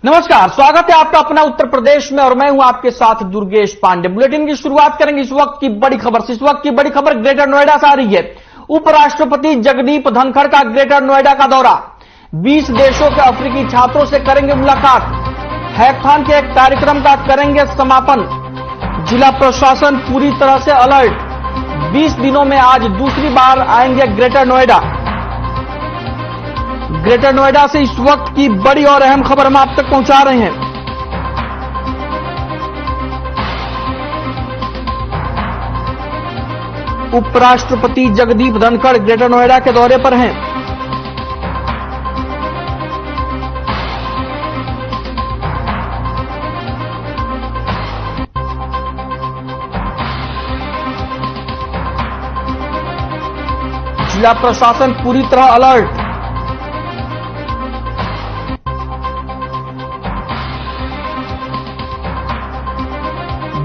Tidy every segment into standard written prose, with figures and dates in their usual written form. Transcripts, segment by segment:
नमस्कार, स्वागत है आपका अपना उत्तर प्रदेश में और मैं हूं आपके साथ दुर्गेश पांडे। बुलेटिन की शुरुआत करेंगे इस वक्त की बड़ी खबर से। इस वक्त की बड़ी खबर ग्रेटर नोएडा से आ रही है। उपराष्ट्रपति जगदीप धनखड़ का ग्रेटर नोएडा का दौरा। 20 देशों के अफ्रीकी छात्रों से करेंगे मुलाकात। हैकाथॉन के एक कार्यक्रम का करेंगे समापन। जिला प्रशासन पूरी तरह से अलर्ट। 20 दिनों में आज दूसरी बार आएंगे ग्रेटर नोएडा। ग्रेटर नोएडा से इस वक्त की बड़ी और अहम खबर हम आप तक पहुंचा रहे हैं। उपराष्ट्रपति जगदीप धनखड़ ग्रेटर नोएडा के दौरे पर हैं। जिला प्रशासन पूरी तरह अलर्ट।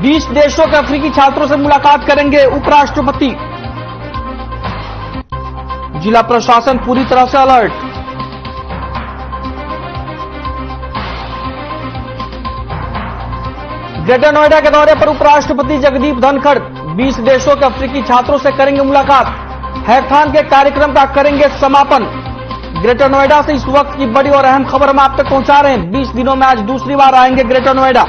बीस देशों के अफ्रीकी छात्रों से मुलाकात करेंगे उपराष्ट्रपति। जिला प्रशासन पूरी तरह से अलर्ट। ग्रेटर नोएडा के दौरे पर उपराष्ट्रपति जगदीप धनखड़ 20 देशों के अफ्रीकी छात्रों से करेंगे मुलाकात। हैकाथॉन के कार्यक्रम का करेंगे समापन। ग्रेटर नोएडा से इस वक्त की बड़ी और अहम खबर हम आप तक पहुंचा रहे हैं। 20 दिनों में आज दूसरी बार आएंगे ग्रेटर नोएडा।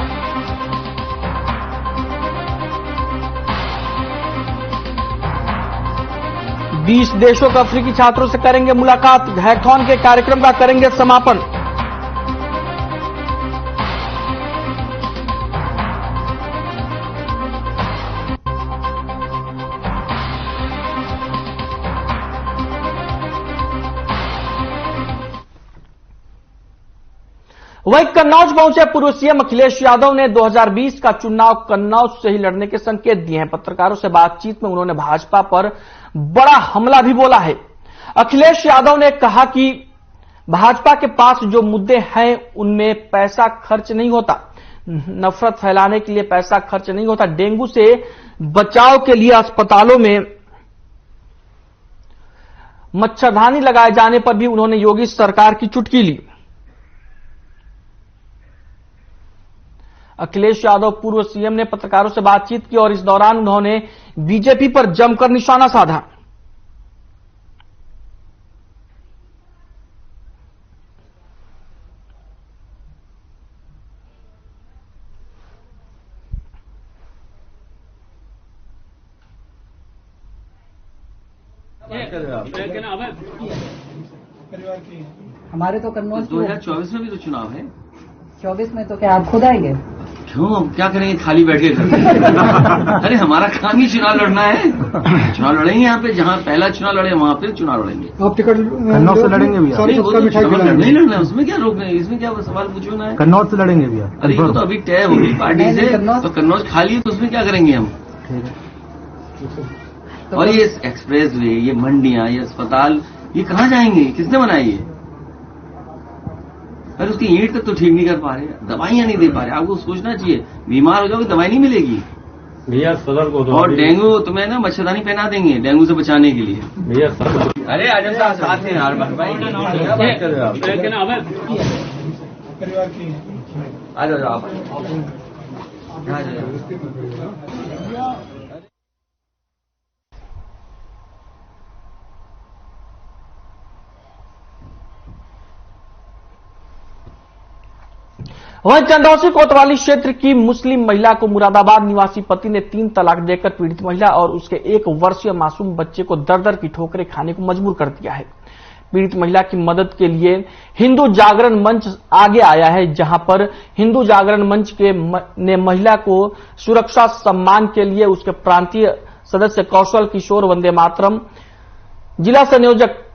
बीस देशों के अफ्रीकी छात्रों से करेंगे मुलाकात। हैकाथॉन के कार्यक्रम का करेंगे समापन। वहीं कन्नौज पहुंचे पूर्व सीएम अखिलेश यादव ने 2020 का चुनाव कन्नौज से ही लड़ने के संकेत दिए हैं। पत्रकारों से बातचीत में उन्होंने भाजपा पर बड़ा हमला भी बोला है। अखिलेश यादव ने कहा कि भाजपा के पास जो मुद्दे हैं उनमें पैसा खर्च नहीं होता। नफरत फैलाने के लिए पैसा खर्च नहीं होता। डेंगू से बचाव के लिए अस्पतालों में मच्छरदानी लगाए जाने पर भी उन्होंने योगी सरकार की चुटकी ली। अखिलेश यादव पूर्व सीएम ने पत्रकारों से बातचीत की और इस दौरान उन्होंने बीजेपी पर जमकर निशाना साधा। हमारे तो कन्नौज 2024 में भी तो चुनाव है। 24 में तो क्या आप खुद आएंगे? क्यों, हम क्या करेंगे खाली बैठ के घर में? अरे हमारा काम ही चुनाव लड़ना है। चुनाव लड़ेंगे यहाँ पे, जहाँ पहला चुनाव लड़े वहाँ पे चुनाव लड़ेंगे। आप टिकट कन्नौज से लड़ेंगे भैया? नहीं लड़ना है, उसमें क्या रोकना है, इसमें क्या सवाल पूछना है? कन्नौज से लड़ेंगे भैया? अरे ये तो अभी तय होगी पार्टी से, तो कन्नौज खाली है तो उसमें क्या करेंगे हम? और ये एक्सप्रेस वे, ये मंडियां, ये अस्पताल, ये कहाँ जाएंगे? किसने बनाई है? अरे उसकी ईंट तक तो ठीक नहीं कर पा रहे, दवाइयां नहीं दे पा रहे। आपको सोचना चाहिए, बीमार हो जाओगे दवाई नहीं मिलेगी भैया। सदर को तो और डेंगू तुम्हें ना मच्छरदानी पहना देंगे डेंगू से बचाने के लिए भैया। सदर अरे आजम साहब साथ हैं यार भाई, क्या बात कर रहे हो आप? आ जाओ आप। वहीं चंदौसी कोतवाली क्षेत्र की मुस्लिम महिला को मुरादाबाद निवासी पति ने 3 तलाक देकर पीड़ित महिला और उसके 1 वर्षीय मासूम बच्चे को दर-दर की ठोकरें खाने को मजबूर कर दिया है। पीड़ित महिला की मदद के लिए हिंदू जागरण मंच आगे आया है, जहां पर हिंदू जागरण मंच ने महिला को सुरक्षा सम्मान के लिए उसके प्रांतीय सदस्य कौशल किशोर वंदे मातरम, जिला संयोजक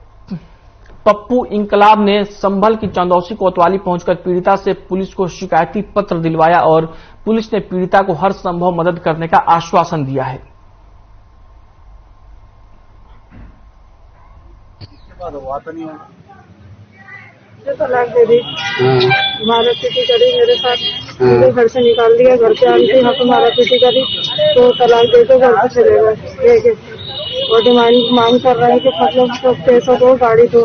पप्पू इंकलाब ने संभल की चंदौसी कोतवाली पहुंचकर पीड़िता से पुलिस को शिकायती पत्र दिलवाया और पुलिस ने पीड़िता को हर संभव मदद करने का आश्वासन दिया है। तलाक दे दी, मारा पीटी करी मेरे साथ, मुझे घर से निकाल दिया। घर पे आई थी, यहाँ पे मारा पीटी करी तो तलाक दे के घर पे चले गए। और डिमांड मांग कर रहे हैं कि मतलब पैसा दो, गाड़ी दो।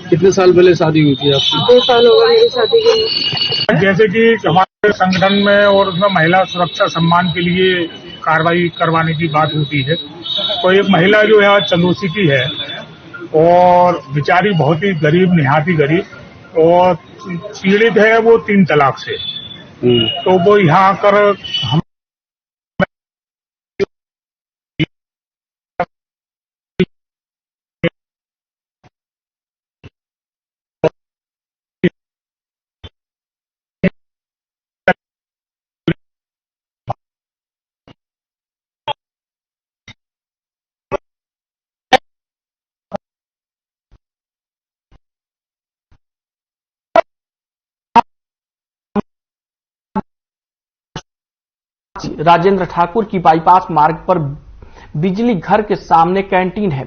कितने साल पहले शादी हुई थी आपकी? 2 साल हो गए मेरी शादी के। जैसे कि हमारे संगठन में और उसमें महिला सुरक्षा सम्मान के लिए कार्रवाई करवाने की बात होती है, तो एक महिला जो है चंदोसी की है और बेचारी बहुत ही गरीब, निहाती गरीब, और पीड़ित है वो 3 तलाक से। तो वो यहाँ आकर हम राजेंद्र ठाकुर की बाईपास मार्ग पर बिजली घर के सामने कैंटीन है।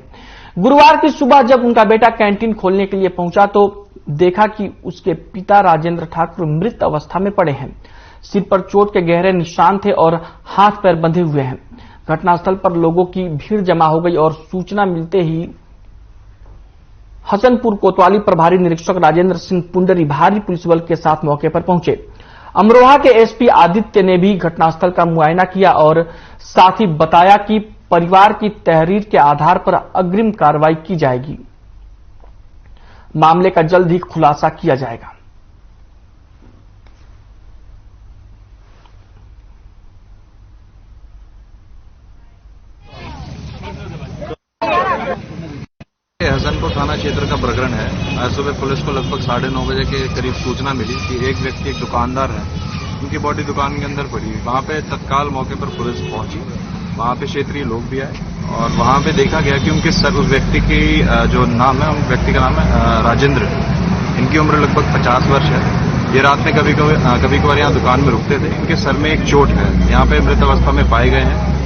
गुरुवार की सुबह जब उनका बेटा कैंटीन खोलने के लिए पहुंचा तो देखा कि उसके पिता राजेंद्र ठाकुर मृत अवस्था में पड़े हैं। सिर पर चोट के गहरे निशान थे और हाथ पैर बंधे हुए हैं। घटनास्थल पर लोगों की भीड़ जमा हो गई और सूचना मिलते ही हसनपुर कोतवाली प्रभारी निरीक्षक राजेंद्र सिंह पुंडरी भारी पुलिस बल के साथ मौके पर पहुंचे। अमरोहा के एसपी आदित्य ने भी घटनास्थल का मुआयना किया और साथ ही बताया कि परिवार की तहरीर के आधार पर अग्रिम कार्रवाई की जाएगी। मामले का जल्द ही खुलासा किया जाएगा। हसनपुर थाना क्षेत्र का प्रकरण है। आज सुबह पुलिस को लगभग 9:30 बजे के करीब सूचना मिली कि एक व्यक्ति, एक दुकानदार है, उनकी बॉडी दुकान के अंदर पड़ी। वहां पे तत्काल मौके पर पुलिस पहुंची। वहां पे क्षेत्रीय लोग भी आए और वहां पे देखा गया कि उनके सर, उस व्यक्ति की जो नाम है, उन व्यक्ति का नाम है राजेंद्र। इनकी उम्र लगभग 50 वर्ष है। ये रात में कभी कभार यहाँ दुकान में रुकते थे। इनके सर में एक चोट है। यहाँ पे मृत अवस्था में पाए गए हैं।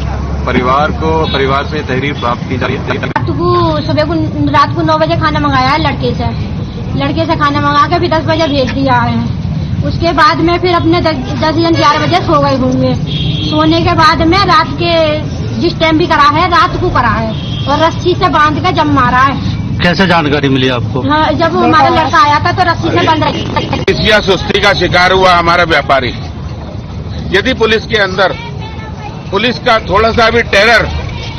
परिवार से तहरीर प्राप्त की जा रही है। रात को 9 बजे खाना मंगाया है लड़के से खाना मंगा के फिर 10 बजे भेज दिया है। उसके बाद में फिर अपने 10 या 11 बजे सो गए होंगे। सोने के बाद में रात के जिस टाइम भी करा है, रात को करा है और रस्सी से बांध के जब मारा है। कैसे जानकारी मिली आपको? हाँ, जब हमारा लड़का आया था तो रस्सी से बंध रही। सुस्ती का शिकार हुआ हमारा व्यापारी। यदि पुलिस के अंदर पुलिस का थोड़ा सा भी टेरर,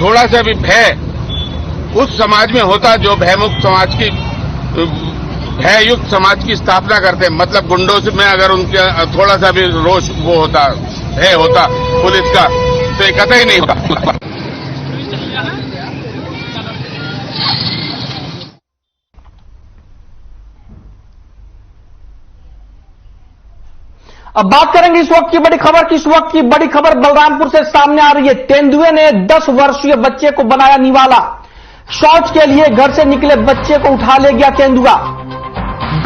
थोड़ा सा भी भय उस समाज में होता जो भयमुक्त समाज की, भययुक्त समाज की स्थापना करते, मतलब गुंडों में अगर उनके थोड़ा सा भी रोष वो होता, भय होता पुलिस का, तो ये कतई नहीं होता। अब बात करेंगे इस वक्त की बड़ी खबर की। इस वक्त की बड़ी खबर बलरामपुर से सामने आ रही है। तेंदुए ने 10 वर्षीय बच्चे को बनाया निवाला। शौच के लिए घर से निकले बच्चे को उठा ले गया तेंदुआ।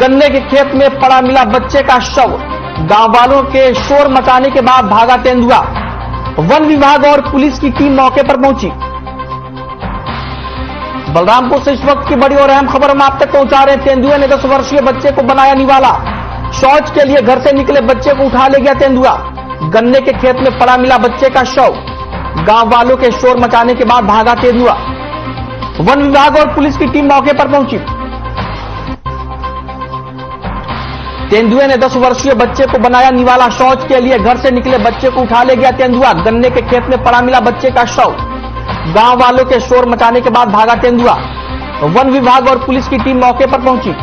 गन्ने के खेत में पड़ा मिला बच्चे का शव। गांव वालों के शोर मचाने के बाद भागा तेंदुआ। वन विभाग और पुलिस की टीम मौके पर पहुंची। बलरामपुर से इस वक्त की बड़ी और अहम खबर हम आप तक पहुंचा रहे हैं। तेंदुए ने 10 वर्षीय बच्चे को बनाया निवाला। शौच के लिए घर से निकले बच्चे को उठा ले गया तेंदुआ। गन्ने के खेत में पड़ा मिला बच्चे का शव। गांव वालों के शोर मचाने के बाद भागा तेंदुआ। वन विभाग और पुलिस की टीम मौके पर पहुंची। तेंदुए ने 10 वर्षीय बच्चे को बनाया निवाला। शौच के लिए घर से निकले बच्चे को उठा ले गया तेंदुआ। गन्ने के खेत में पड़ा मिला बच्चे का शव। गांव वालों के शोर मचाने के बाद भागा तेंदुआ। वन विभाग और पुलिस की टीम मौके पर पहुंची।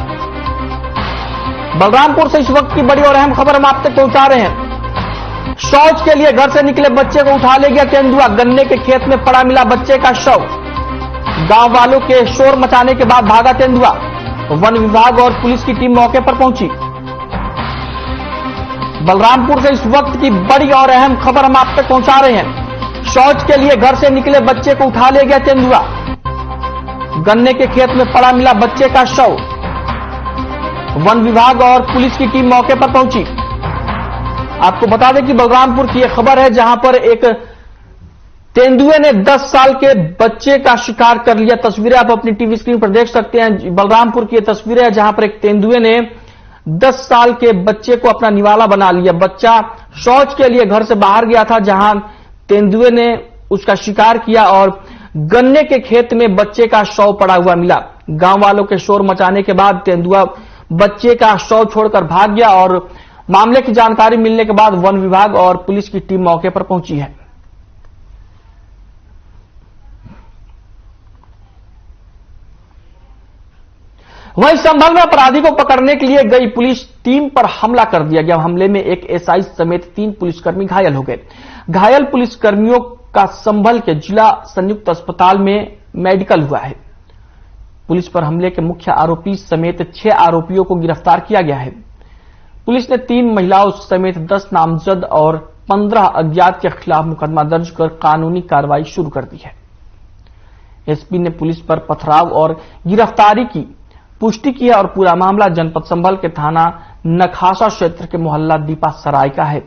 बलरामपुर से इस वक्त की बड़ी और अहम खबर हम आप तक पहुंचा रहे हैं। शौच के लिए घर से निकले बच्चे को उठा ले गया तेंदुआ। गन्ने के खेत में पड़ा मिला बच्चे का शव। गांव वालों के शोर मचाने के बाद भागा तेंदुआ। वन विभाग और पुलिस की टीम मौके पर पहुंची। बलरामपुर से इस वक्त की बड़ी और अहम खबर हम आप तक पहुंचा रहे हैं। शौच के लिए घर से निकले बच्चे को उठा ले गया तेंदुआ। गन्ने के खेत में पड़ा मिला बच्चे का शव। वन विभाग और पुलिस की टीम मौके पर पहुंची। आपको बता दें कि बलरामपुर की यह खबर है जहां पर एक तेंदुए ने 10 साल के बच्चे का शिकार कर लिया। तस्वीरें आप अपनी टीवी स्क्रीन पर देख सकते हैं। बलरामपुर की यह तस्वीरें है जहां पर एक तेंदुए ने 10 साल के बच्चे को अपना निवाला बना लिया। बच्चा शौच के लिए घर से बाहर गया था, जहां तेंदुए ने उसका शिकार किया और गन्ने के खेत में बच्चे का शव पड़ा हुआ मिला। गांव वालों के शोर मचाने के बाद तेंदुआ बच्चे का शव छोड़कर भाग गया और मामले की जानकारी मिलने के बाद वन विभाग और पुलिस की टीम मौके पर पहुंची है। वहीं संभल में अपराधी को पकड़ने के लिए गई पुलिस टीम पर हमला कर दिया गया। हमले में एक एसआई समेत 3 पुलिसकर्मी घायल हो गए। घायल पुलिसकर्मियों का संभल के जिला संयुक्त अस्पताल में मेडिकल हुआ है। पुलिस पर हमले के मुख्य आरोपी समेत 6 आरोपियों को गिरफ्तार किया गया है। पुलिस ने 3 महिलाओं समेत 10 नामजद और 15 अज्ञात के खिलाफ मुकदमा दर्ज कर कानूनी कार्रवाई शुरू कर दी है। एसपी ने पुलिस पर पथराव और गिरफ्तारी की पुष्टि की है और पूरा मामला जनपद संभल के थाना नखासा क्षेत्र के मोहल्ला दीपा सराय का है।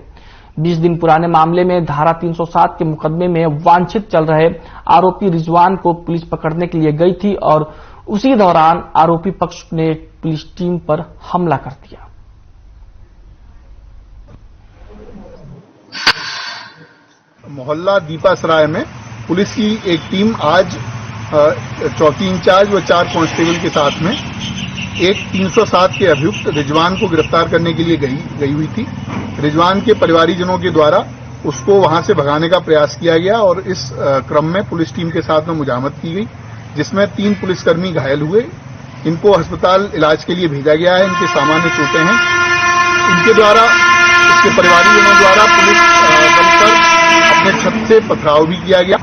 20 दिन पुराने मामले में धारा 307 के मुकदमे में वांछित चल रहे आरोपी रिजवान को पुलिस पकड़ने के लिए गई थी और उसी दौरान आरोपी पक्ष ने पुलिस टीम पर हमला कर दिया। मोहल्ला दीपा सराय में पुलिस की एक टीम आज चौकी इंचार्ज व 4 कांस्टेबल के साथ में एक 307 के अभियुक्त रिजवान को गिरफ्तार करने के लिए गई हुई थी। रिजवान के परिवारीजनों के द्वारा उसको वहां से भगाने का प्रयास किया गया और इस क्रम में पुलिस टीम के साथ में मुजाहमत की गई, जिसमें 3 पुलिसकर्मी घायल हुए। इनको अस्पताल इलाज के लिए भेजा गया है। इनके सामान्य चोटें हैं। इनके द्वारा इसके परिवारीजनों द्वारा पुलिस बल पर अपने छत से पथराव भी किया गया।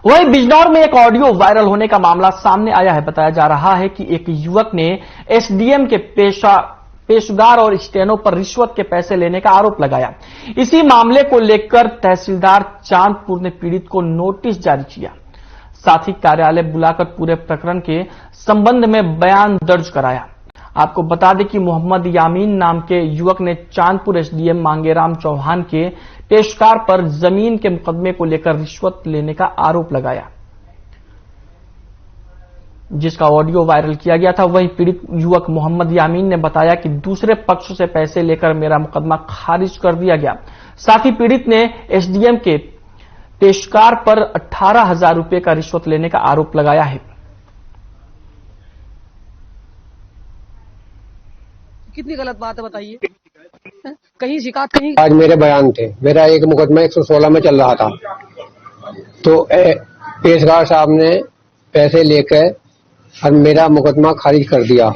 वहीं बिजनौर में एक ऑडियो वायरल होने का मामला सामने आया है। बताया जा रहा है कि एक युवक ने एसडीएम के पेशगार और स्टेनो पर रिश्वत के पैसे लेने का आरोप लगाया। इसी मामले को लेकर तहसीलदार चांदपुर ने पीड़ित को नोटिस जारी किया, साथ ही कार्यालय बुलाकर पूरे प्रकरण के संबंध में बयान दर्ज कराया। आपको बता दें कि मोहम्मद यामीन नाम के युवक ने चांदपुर एसडीएम मांगेराम चौहान के पेशकार पर जमीन के मुकदमे को लेकर रिश्वत लेने का आरोप लगाया, जिसका ऑडियो वायरल किया गया था। वहीं पीड़ित युवक मोहम्मद यामीन ने बताया कि दूसरे पक्ष से पैसे लेकर मेरा मुकदमा खारिज कर दिया गया। साथ ही पीड़ित ने एसडीएम के पेशकार पर 18,000 रुपए का रिश्वत लेने का आरोप लगाया है। कितनी गलत बात है बताइए। कहीं शिकायत कहीं। आज मेरे बयान थे। मेरा एक मुकदमा 116 में चल रहा था, तो पेशकार साहब ने पैसे लेकर और मेरा मुकदमा खारिज कर दिया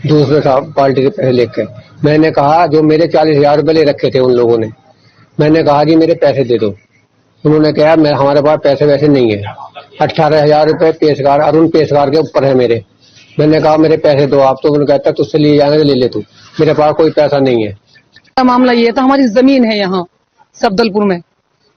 दूसरे साहब पार्टी के पैसे लेकर। मैंने कहा जो मेरे 40,000 रुपए ले रखे थे उन लोगों ने, मैंने कहा जी मेरे पैसे दे दो। उन्होंने कहा हमारे पास पैसे वैसे नहीं है। 18,000 रुपए पेशकार अरुण पेशकार के ऊपर है मेरे। मैंने कहा मेरे पैसे दो आप, तो उन्होंने कहता तुझसे लिए जाएंगे ले ले तू, मेरे पास कोई पैसा नहीं है। मामला ये था, हमारी जमीन है यहाँ सफदलपुर में,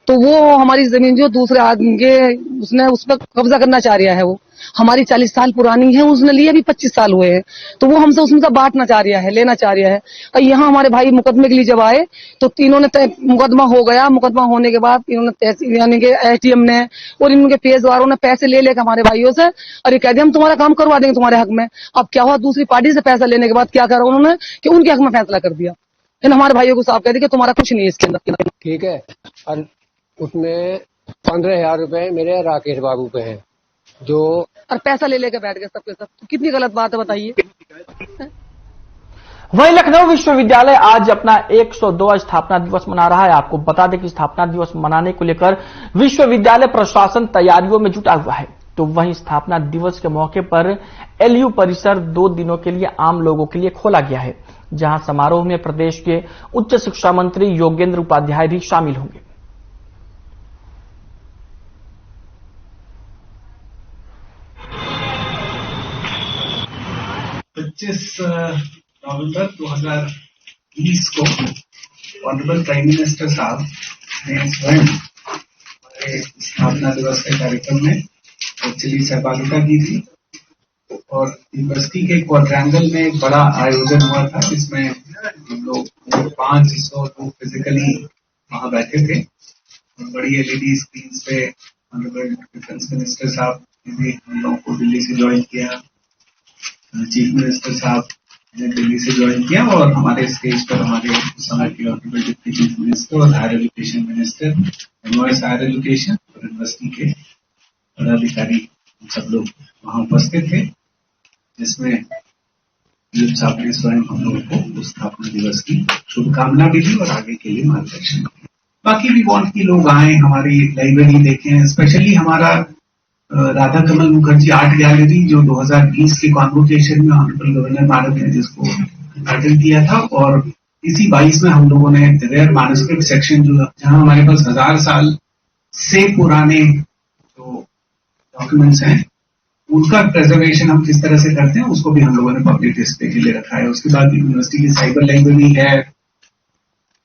तो वो हमारी जमीन जो दूसरे आदमी के उसने उस पर कब्जा करना चाह रहा है। वो हमारी 40 साल पुरानी है, उसने लिए अभी 25 साल हुए हैं, तो वो हमसे उसमें बांटना चाह रहा है, लेना चाह रहा है। और यहाँ हमारे भाई मुकदमे के लिए जब आए तो तीनों ने मुकदमा हो गया। मुकदमा होने के बाद इन्होंने तहसील यानी कि एसडीएम ने और इनके पेशवारों ने पैसे ले लेकर हमारे भाइयों से और ये कह दिया हम तुम्हारा काम करवा देंगे तुम्हारे हक में। अब क्या हुआ, दूसरी पार्टी से पैसा लेने के बाद क्या करा उन्होंने कि उनके हक में फैसला कर दिया। इन हमारे भाइयों को साफ कह दिया कि तुम्हारा कुछ नहीं है इसके अंदर। ठीक है, और उसमें 15,000 रुपए मेरे राकेश बाबू पे हैं जो और पैसा ले लेकर बैठ गए सबके सब। तो कितनी गलत बात है बताइए। वहीं लखनऊ विश्वविद्यालय आज अपना 102वां स्थापना दिवस मना रहा है। आपको बता दें कि स्थापना दिवस मनाने को लेकर विश्वविद्यालय प्रशासन तैयारियों में जुटा हुआ है। तो वहीं स्थापना दिवस के मौके पर एलयू परिसर 2 दिनों के लिए आम लोगों के लिए खोला गया है, जहां समारोह में प्रदेश के उच्च शिक्षा मंत्री योगेंद्र उपाध्याय भी शामिल होंगे। 25 नवंबर 2020 को ऑनरेबल प्राइम मिनिस्टर साहब ने स्वयं हमारे स्थापना दिवस के कार्यक्रम में एक्चुअली सहभागिता की थी और यूनिवर्सिटी के क्वाड्रेंगल में एक बड़ा आयोजन हुआ था, जिसमें हम लोग 500 लोग फिजिकली वहां बैठे थे और बड़ी एलईडी स्क्रीन पे ऑनरेबल डिफेंस मिनिस्टर साहब ने भी हम लोगों को दिल्ली से ज्वाइन किया। चीफ मिनिस्टर साहब मैंने दिल्ली से ज्वाइन किया और हमारे स्टेज पर हमारे समय के ऑनरेबल डिप्टी चीफ मिनिस्टर और higher education minister, MOS higher education और यूनिवर्सिटी के पदाधिकारी सब लोग वहां उपस्थित थे, जिसमें यूप साहब ने स्वयं हम लोगों को स्थापना दिवस की शुभकामना भी दी और आगे के लिए मार्गदर्शन किया। बाकी भी वांट की लोग आए, हमारी लाइब्रेरी देखें, स्पेशली हमारा राधा कमल मुखर्जी आर्ट गैलरी जो 2020 के कॉन्वोकेशन में ऑनरेबल गवर्नर मैडम ने जिसको उद्घाटन किया था, और इसी 22 में हम लोगों ने रेयर मैन्युस्क्रिप्ट सेक्शन जो जहां हमारे पास 1000 साल से पुराने जो डॉक्यूमेंट्स हैं उनका प्रिजर्वेशन हम किस तरह से करते हैं उसको भी हम लोगों ने पब्लिक डिस्प्ले के लिए रखा है। उसके बाद यूनिवर्सिटी की साइबर लाइब्रेरी है,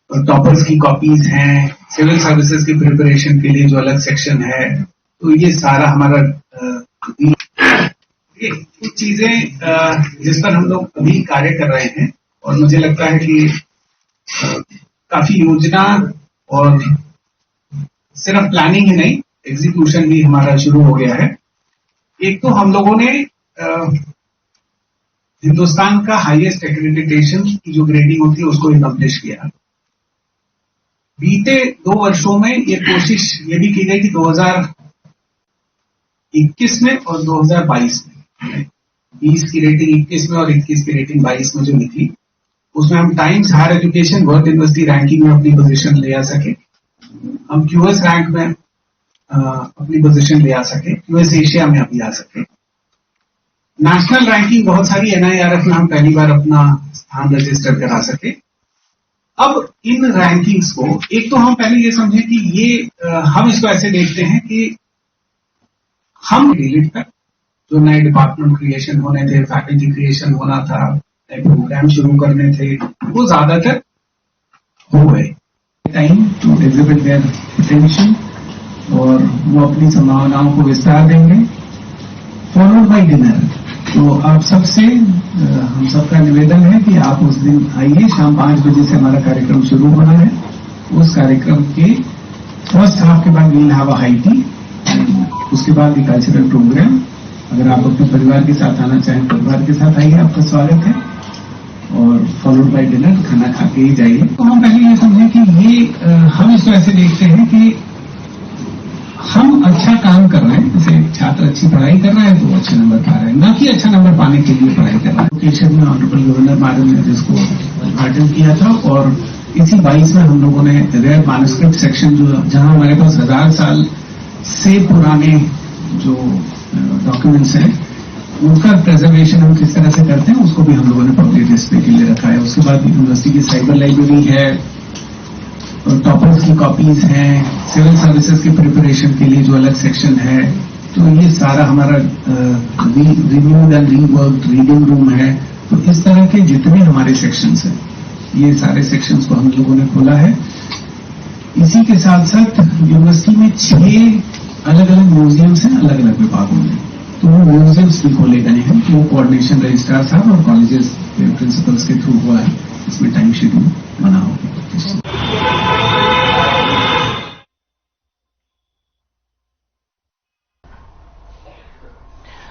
टॉपर्स की कॉपीज हैं, सिविल सर्विसेज की प्रिपरेशन के लिए जो अलग सेक्शन है, तो ये सारा हमारा ये कुछ चीजें जिस पर हम लोग अभी कार्य कर रहे हैं और मुझे लगता है कि काफी योजना और सिर्फ प्लानिंग ही नहीं एग्जीक्यूशन भी हमारा शुरू हो गया है। एक तो हम लोगों ने हिंदुस्तान का हाईएस्ट एक्रेडिटेशन की जो ग्रेडिंग होती है उसको एकम्प्लिश किया। बीते 2 वर्षों में ये कोशिश ये भी की गई कि 2021 में और 2022 में 20 की रेटिंग 21 में और 21 की रेटिंग 22 में जो निकली उसमें हम Times Higher Education World University Ranking में अपनी पोजीशन ले आ सके, हम क्यूएस रैंक में अपनी पोजीशन ले आ सके, यूएस एशिया में अभी आ सके। नेशनल रैंकिंग बहुत सारी एनआईआरएफ में हम पहली बार अपना स्थान रजिस्टर करा सके। अब इन रैंकिंग्स को एक तो हम पहले ये समझे कि ये हम इसको ऐसे देखते हैं कि हम डिलीट कर जो नए डिपार्टमेंट क्रिएशन होने थे, फैकल्टी क्रिएशन होना था, नए प्रोग्राम शुरू करने थे, वो ज्यादातर हो गए। Time to exhibit their potential और वो अपनी संभावनाओं को विस्तार देंगे, फॉलोड बाय डिनर। तो आप सबसे हम सबका निवेदन है कि आप उस दिन आइए, शाम 5 बजे से हमारा कार्यक्रम शुरू होना है। उस कार्यक्रम के फर्स्ट हाफ के बाद we'll have a high tea, उसके बाद एक कल्चरल प्रोग्राम। अगर आप अपने परिवार के साथ आना चाहें परिवार के साथ आइए, आपका स्वागत है, और फॉलोड बाय डिनर, खाना खा के ही जाइए। तो हम पहले ये समझें कि ये हम इसको ऐसे देखते हैं कि हम अच्छा काम कर रहे हैं, जैसे छात्र अच्छी पढ़ाई कर रहे हैं तो अच्छे नंबर पा रहे हैं, ना कि अच्छा नंबर पाने के लिए पढ़ाई कर रहे हैं। एजुकेशन में ऑनरेबल गवर्नर मैडम ने जिसको उद्घाटन किया था, और इसी 22 में हम लोगों ने रेयर मैन्युस्क्रिप्ट सेक्शन जो जहां हमारे पास 1000 साल से पुराने जो डॉक्यूमेंट्स हैं उनका प्रिजर्वेशन हम किस तरह से करते हैं उसको भी हम लोगों ने पब्लिक डिस्प्ले के लिए रखा है। उसके बाद यूनिवर्सिटी की साइबर लाइब्रेरी है, टॉपर्स की कॉपीज हैं, सिविल सर्विसेज की प्रिपरेशन के लिए जो अलग सेक्शन है, तो ये सारा हमारा रिव्यूड एंड रीवर्क्ड रीडिंग रूम है। तो इस तरह के जितने हमारे सेक्शंस हैं ये सारे सेक्शंस को हम लोगों ने खोला है। इसी के साथ साथ यूनिवर्सिटी में 6 अलग अलग म्यूजियम्स हैं अलग अलग विभागों में, तो वो म्यूजियम्स भी खोले गए हैं। वो कोऑर्डिनेशन रजिस्ट्रार साहब और कॉलेजेस के प्रिंसिपल्स के थ्रू हुआ है, इसमें टाइम शेड्यूल बना होगा।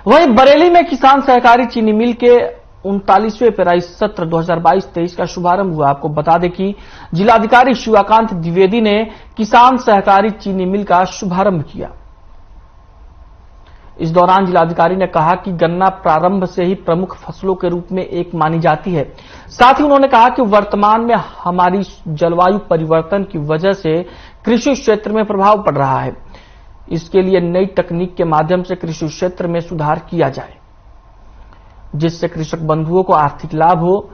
वहीं बरेली में किसान सहकारी चीनी मिल के 39वें पेराई सत्र 2022-23 का शुभारंभ हुआ। आपको बता दें कि जिलाधिकारी शिवाकांत द्विवेदी ने किसान सहकारी चीनी मिल का शुभारंभ किया। इस दौरान जिलाधिकारी ने कहा कि गन्ना प्रारंभ से ही प्रमुख फसलों के रूप में एक मानी जाती है। साथ ही उन्होंने कहा कि वर्तमान में हमारी जलवायु परिवर्तन की वजह से कृषि क्षेत्र में प्रभाव पड़ रहा है, इसके लिए नई तकनीक के माध्यम से कृषि क्षेत्र में सुधार किया जाए जिससे कृषक बंधुओं को आर्थिक लाभ हो।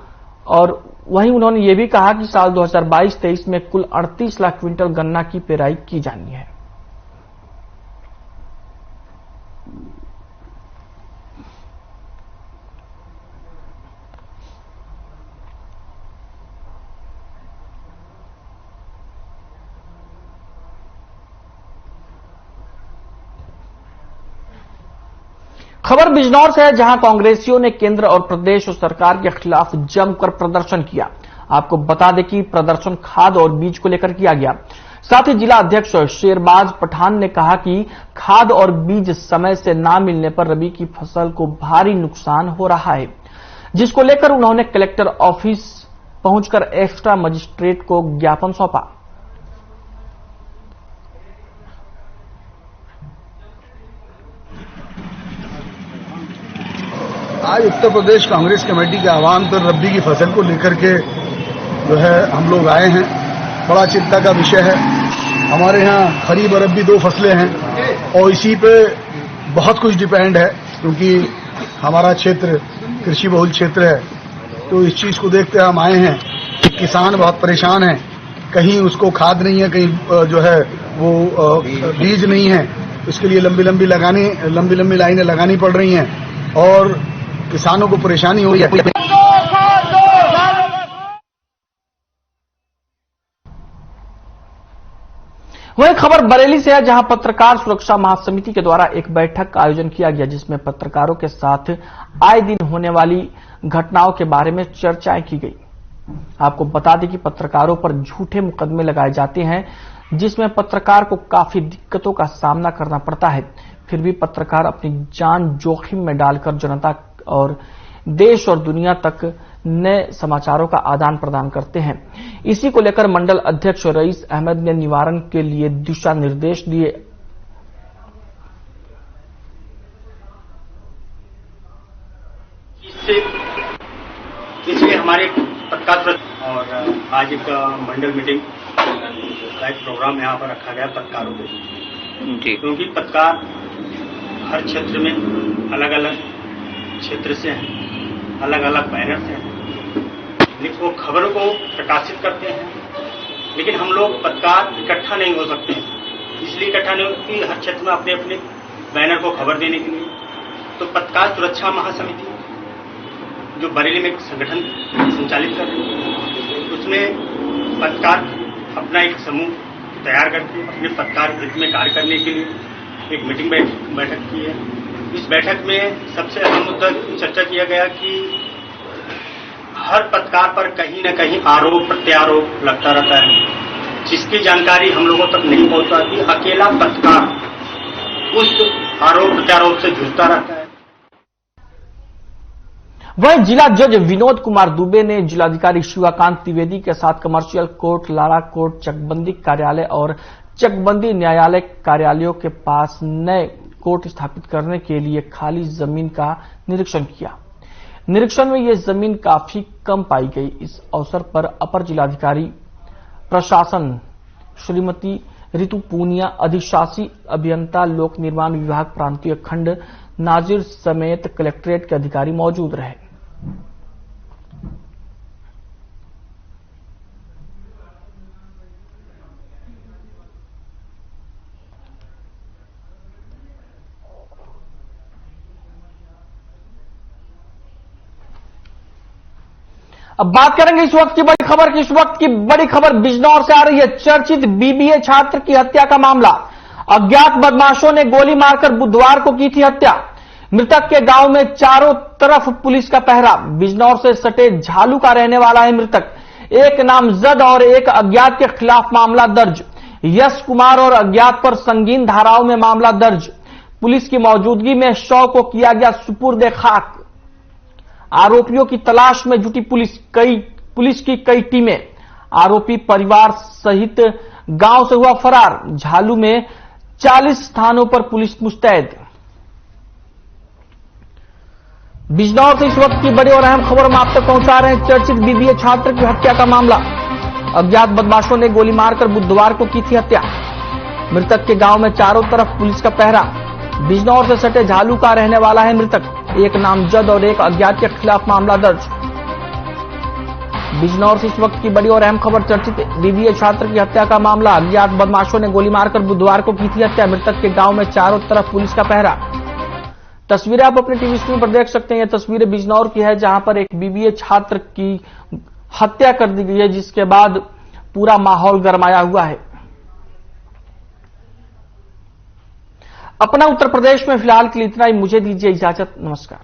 और वहीं उन्होंने ये भी कहा कि साल 2022-23 में कुल 38 लाख क्विंटल गन्ना की पेराई की जानी है। खबर बिजनौर से है, जहां कांग्रेसियों ने केंद्र और प्रदेश और सरकार के खिलाफ जमकर प्रदर्शन किया। आपको बता दें कि प्रदर्शन खाद और बीज को लेकर किया गया। साथ ही जिला अध्यक्ष शेरबाज पठान ने कहा कि खाद और बीज समय से ना मिलने पर रबी की फसल को भारी नुकसान हो रहा है। जिसको लेकर उन्होंने कलेक्टर ऑफिस पहुंचकर एक्स्ट्रा मजिस्ट्रेट को ज्ञापन सौंपा। आज उत्तर प्रदेश कांग्रेस कमेटी के आह्वान पर रब्बी की फसल को लेकर के जो है हम लोग आए हैं। बड़ा चिंता का विषय है। हमारे यहाँ खरीफ और रब्बी 2 फसलें हैं और इसी पे बहुत कुछ डिपेंड है, क्योंकि हमारा क्षेत्र कृषि बहुल क्षेत्र है। तो इस चीज को देखते हम आए हैं कि किसान बहुत परेशान है। कहीं उसको खाद नहीं है, कहीं जो है वो बीज नहीं है। इसके लिए लंबी लंबी लाइनें लगानी पड़ रही हैं और किसानों को परेशानी हो रही है। वही खबर बरेली से है, जहां पत्रकार सुरक्षा महासमिति के द्वारा एक बैठक का आयोजन किया गया, जिसमें पत्रकारों के साथ आए दिन होने वाली घटनाओं के बारे में चर्चाएं की गई। आपको बता दें कि पत्रकारों पर झूठे मुकदमे लगाए जाते हैं, जिसमें पत्रकार को काफी दिक्कतों का सामना करना पड़ता है। फिर भी पत्रकार अपनी जान जोखिम में डालकर जनता और देश और दुनिया तक नए समाचारों का आदान प्रदान करते हैं। इसी को लेकर मंडल अध्यक्ष रईस अहमद ने निवारण के लिए दिशा निर्देश दिए। इसलिए हमारे पत्रकार और आज एक मंडल मीटिंग का एक प्रोग्राम यहाँ पर रखा गया पत्रकारों के लिए, क्योंकि पत्रकार हर क्षेत्र में अलग अलग क्षेत्र से हैं, अलग अलग बैनर से हैं, वो खबरों को प्रकाशित करते हैं। लेकिन हम लोग पत्रकार इकट्ठा नहीं हो सकते हैं, इसलिए इकट्ठा नहीं होती हर क्षेत्र में अपने अपने बैनर को खबर देने के लिए। तो पत्रकार सुरक्षा महासमिति जो बरेली में एक संगठन संचालित कर रही है, उसमें पत्रकार अपना एक समूह तैयार करके अपने पत्रकार हित में कार्य करने के लिए एक मीटिंग बैठक की है। इस बैठक में सबसे अहम मुद्दा चर्चा किया गया कि हर पत्रकार पर कहीं न कहीं आरोप प्रत्यारोप लगता रहता है, जिसकी जानकारी हम लोगों तक नहीं पहुंच पाती। अकेला पत्रकार उस आरोप प्रत्यारोप से जूझता रहता है। वहीं जिला जज विनोद कुमार दुबे ने जिलाधिकारी शिवाकांत त्रिवेदी के साथ कमर्शियल कोर्ट, लारा कोर्ट, चकबंदी कार्यालय और चकबंदी न्यायालय कार्यालयों के पास नए कोर्ट स्थापित करने के लिए खाली जमीन का निरीक्षण किया। निरीक्षण में यह जमीन काफी कम पाई गई। इस अवसर पर अपर जिलाधिकारी प्रशासन श्रीमती ऋतु पूनिया, अधिशासी अभियंता लोक निर्माण विभाग प्रांतीय खंड नाजिर समेत कलेक्ट्रेट के अधिकारी मौजूद रहे। अब बात करेंगे इस वक्त की बड़ी खबर की। इस वक्त की बड़ी खबर बिजनौर से आ रही है। चर्चित बीबीए छात्र की हत्या का मामला। अज्ञात बदमाशों ने गोली मारकर बुधवार को की थी हत्या। मृतक के गांव में चारों तरफ पुलिस का पहरा। बिजनौर से सटे झालू का रहने वाला है मृतक। एक नामजद और एक अज्ञात के खिलाफ मामला दर्ज। यश कुमार और अज्ञात पर संगीन धाराओं में मामला दर्ज। पुलिस की मौजूदगी में शव को किया गया सुपुर्द खाक। आरोपियों की तलाश में जुटी पुलिस की कई टीमें। आरोपी परिवार सहित गांव से हुआ फरार। झालू में 40 स्थानों पर पुलिस मुस्तैद। बिजनौर से इस वक्त की बड़ी और अहम खबर हम आप तक पहुंचा रहे हैं। चर्चित बीबीए छात्र की हत्या का मामला। अज्ञात बदमाशों ने गोली मारकर बुधवार को की थी हत्या। मृतक के गांव में चारों तरफ पुलिस का पहरा। बिजनौर से सटे झालू का रहने वाला है मृतक। एक नामजद और एक अज्ञात के खिलाफ मामला दर्ज। बिजनौर से इस वक्त की बड़ी और अहम खबर। चर्चित बीबीए छात्र की हत्या का मामला। अज्ञात बदमाशों ने गोली मारकर बुधवार को की थी हत्या। मृतक के गांव में चारों तरफ पुलिस का पहरा। तस्वीरें आप अपने टीवी स्क्रीन पर देख सकते हैं। यह तस्वीरें बिजनौर की है, जहां पर एक बीबीए छात्र की हत्या कर दी गई है, जिसके बाद पूरा माहौल गरमाया हुआ है। अपना उत्तर प्रदेश में फिलहाल के लिए इतना ही। मुझे दीजिए इजाजत। नमस्कार।